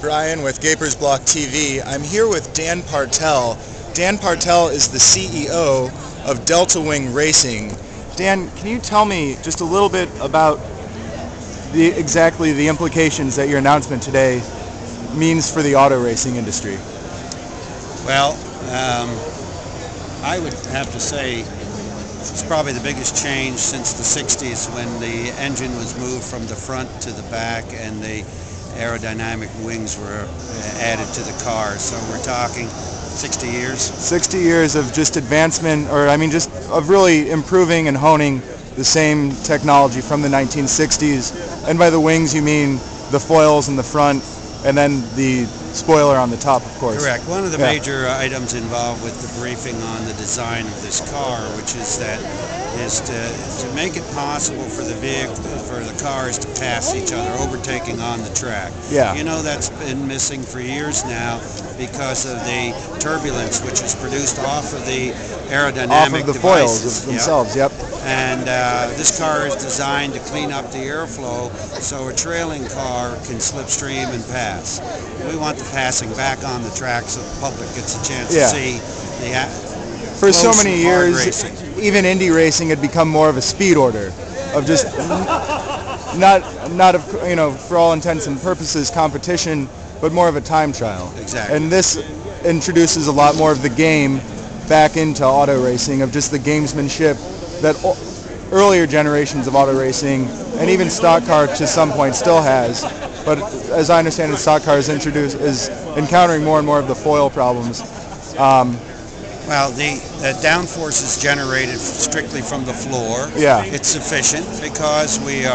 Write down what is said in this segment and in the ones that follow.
Brian with Gapers Block TV. I'm here with Dan Partel. Dan Partel is the CEO of Delta Wing Racing. Dan, can you tell me just a little bit about exactly the implications that your announcement today means for the auto racing industry? Well, I would have to say it's probably the biggest change since the 60s when the engine was moved from the front to the back and the aerodynamic wings were added to the car. So we're talking 60 years. 60 years of just advancement, or I mean just of really improving and honing the same technology from the 1960s. And by the wings you mean the foils in the front and then the spoiler on the top, of course. Correct. One of the major items involved with the briefing on the design of this car, which is to make it possible for the cars to pass each other, overtaking on the track. Yeah. You know, that's been missing for years now because of the turbulence which is produced off of the aerodynamic off of the devices. Foils themselves. Yep. And this car is designed to clean up the airflow so a trailing car can slipstream and pass. We want the passing back on the track so the public gets a chance to see the for so many years, even Indy racing had become more of a speed order, of just not of, you know, for all intents and purposes competition, but more of a time trial. Exactly. And this introduces a lot more of the game back into auto racing, of just the gamesmanship that earlier generations of auto racing and even stock car to some point still has. But as I understand it, stock car is encountering more and more of the foil problems. Well, the downforce is generated strictly from the floor. Yeah. It's sufficient because we've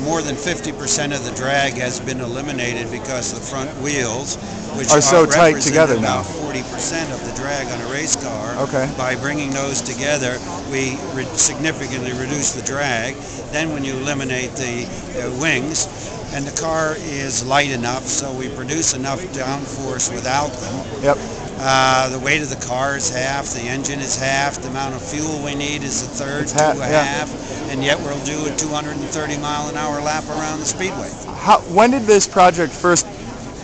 more than 50% of the drag has been eliminated because the front wheels, which are so tight together now. About 40% of the drag on a race car. Okay. By bringing those together, we significantly reduce the drag. Then when you eliminate the wings, and the car is light enough, so we produce enough downforce without them. Yep. The weight of the car is half, the engine is half, the amount of fuel we need is a third to a half, and yet we'll do a 230 mile an hour lap around the speedway. When did this project first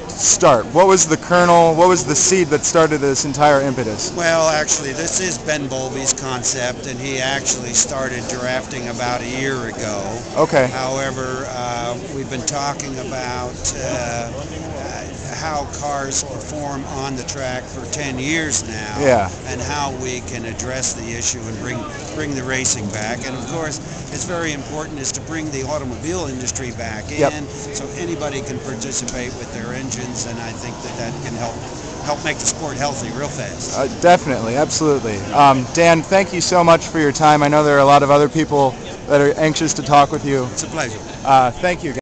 start? What was the kernel, what was the seed that started this entire impetus? Well, actually, this is Ben Bowlby's concept, and he actually started drafting about a year ago. Okay. However, we've been talking about how cars perform on the track for 10 years now, and how we can address the issue and bring the racing back. And of course, it's very important is to bring the automobile industry back in, so anybody can participate with their engines, and I think that can help make the sport healthy real fast. Definitely, absolutely. Dan, thank you so much for your time. I know there are a lot of other people that are anxious to talk with you. It's a pleasure. Thank you.